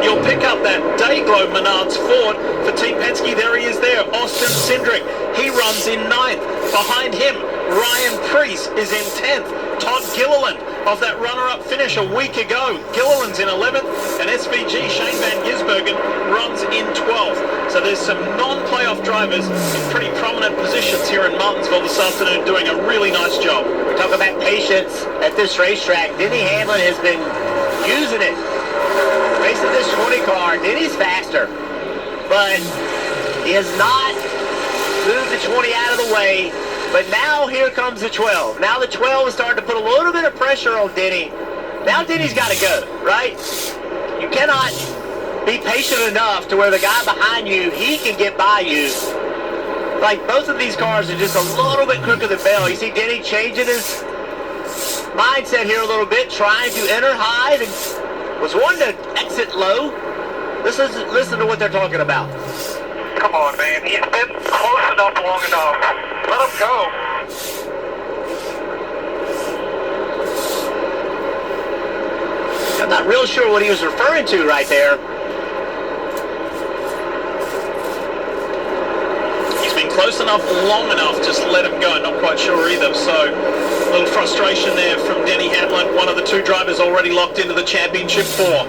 you'll pick up that Dayglow Menards Ford for Team Penske. There he is there, Austin Cindric. He runs in 9th. Behind him, Ryan Preece is in 10th. Todd Gilliland of that runner-up finish a week ago. Gilliland's in 11th, and SVG Shane Van Gisbergen runs in 12th. So there's some non-playoff drivers in pretty prominent positions here in Martinsville this afternoon doing a really nice job. We talk about patience at this racetrack. Denny Hamlin has been using it. Racing this 20 car, Denny's faster, but he has not moved the 20 out of the way. But now here comes the 12. Now the 12 is starting to put a little bit of pressure on Denny. Now Denny's got to go, right? You cannot be patient enough to where the guy behind you, he can get by you. Like, both of these cars are just a little bit quicker than Bell. You see Denny changing his mindset here a little bit, trying to enter high, and was wanting to exit low. Listen to what they're talking about. Come on, man. He's been close enough long enough. Let him go. I'm not real sure what he was referring to right there. He's been close enough, long enough, just let him go. Not quite sure either. So a little frustration there from Denny Hamlin, one of the two drivers already locked into the championship 4.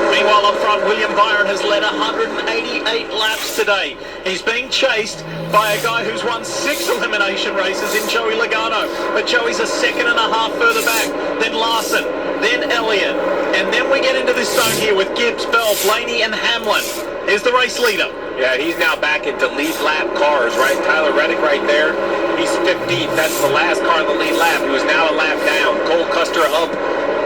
Meanwhile, up front, William Byron has led 188 laps today. He's being chased by a guy who's won 6 elimination races in Joey Logano. But Joey's a second and a half further back. Then Larson, then Elliott. And then we get into this zone here with Gibbs, Bell, Blaney, and Hamlin. Here's the race leader. Yeah, he's now back into lead lap cars, right? Tyler Reddick right there. He's 15th. That's the last car in the lead lap. He was now a lap down. Cole Custer up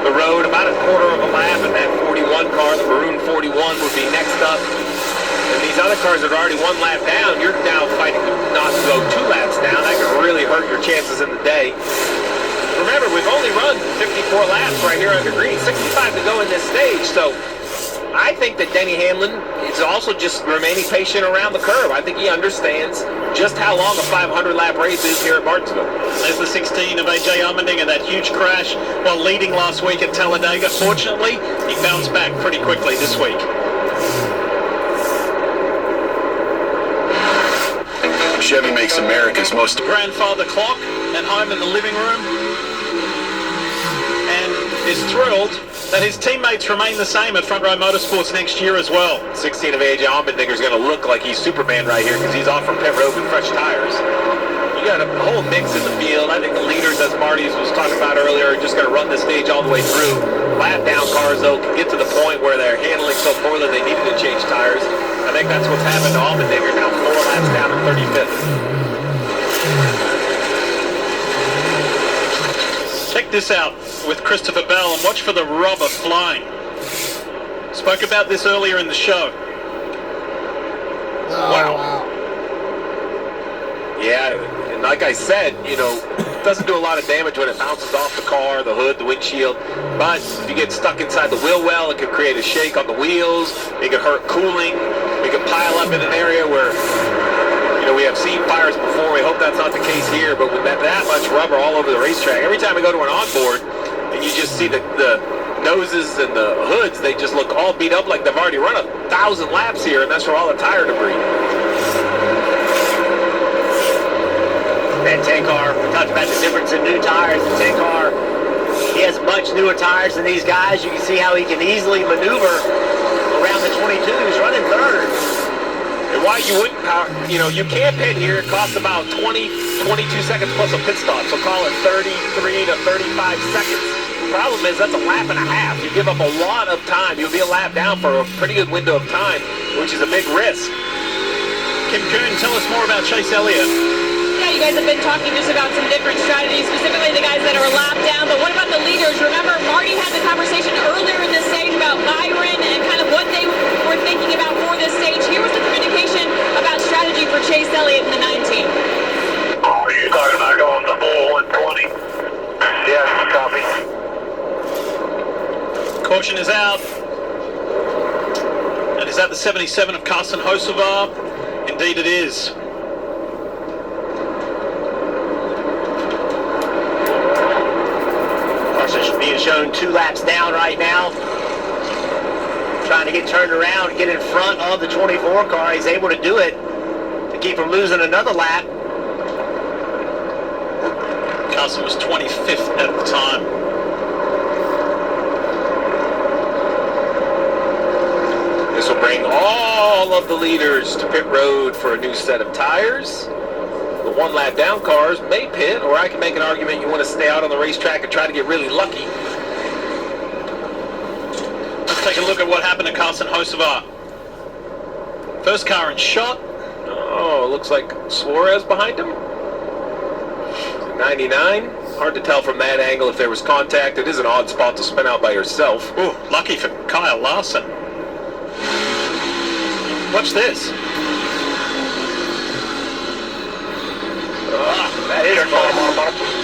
the road about a quarter of a lap, and that 41 car, the maroon 41, would be next up. And these other cars that are already 1 lap down, you're now fighting not to go 2 laps down. That could really hurt your chances in the day. Remember, we've only run 54 laps right here under green, 65 to go in this stage, so I think that Denny Hamlin is also just remaining patient around the curve. I think he understands just how long a 500-lap race is here at Martinsville. There's the 16 of A.J. Allmendinger, that huge crash while leading last week at Talladega. Fortunately, he bounced back pretty quickly this week. Chevy makes America's most... Grandfather clock at home in the living room, and is thrilled that his teammates remain the same at Front Row Motorsports next year as well. 16 of A.J. Allmendinger is going to look like he's Superman right here because he's off from pit road with fresh tires. You got a whole mix in the field. I think the leaders, as Marty was talking about earlier, are just going to run this stage all the way through. Lap down cars, though, can get to the point where they're handling so poorly they needed to change tires. I think that's what's happened to Allmendinger, now 4 laps down in 35th. Check this out with Christopher Bell and watch for the rubber flying. Spoke about this earlier in the show. Wow. Yeah, and like I said, you know, it doesn't do a lot of damage when it bounces off the car, the hood, the windshield. But if you get stuck inside the wheel well, it could create a shake on the wheels. It could hurt cooling. It could pile up in an area where, you know, we have seen fires before. We hope that's not the case here. But with that much rubber all over the racetrack, every time we go to an onboard and you just see the noses and the hoods, they just look all beat up like they've already run 1,000 laps here, and that's for all the tire debris. That 10 car, we talked about the difference in new tires. The 10 car, he has much newer tires than these guys. You can see how he can easily maneuver around the 22s, running third. And why you wouldn't, you know, you can pit here. It costs about 20, 22 seconds plus a pit stop. So call it 33 to 35 seconds. The problem is that's a lap and a half. You give up a lot of time. You'll be a lap down for a pretty good window of time, which is a big risk. Kim Kuhn, tell us more about Chase Elliott. Yeah, you guys have been talking just about some different strategies, specifically the guys that are lap down, but what about the leaders? Remember, Marty had the conversation earlier in this stage about Byron and kind of what they were thinking about for this stage. Here was the communication about strategy for Chase Elliott in the 19. Oh, you're talking about going the bull in 20? Yes, copy. Caution is out. And is that the 77 of Carson Hocevar? Indeed it is. Carson should be in shown 2 laps down right now. Trying to get turned around and get in front of the 24 car. He's able to do it to keep from losing another lap. Carson was 25th at the time. This will bring all of the leaders to pit road for a new set of tires. The 1 lap down cars may pit, or I can make an argument you want to stay out on the racetrack and try to get really lucky. Let's take a look at what happened to Carson Hocevar. First car in shot. Oh, looks like Suarez behind him. 99. Hard to tell from that angle if there was contact. It is an odd spot to spin out by yourself. Ooh, lucky for Kyle Larson. Watch this. That is fun.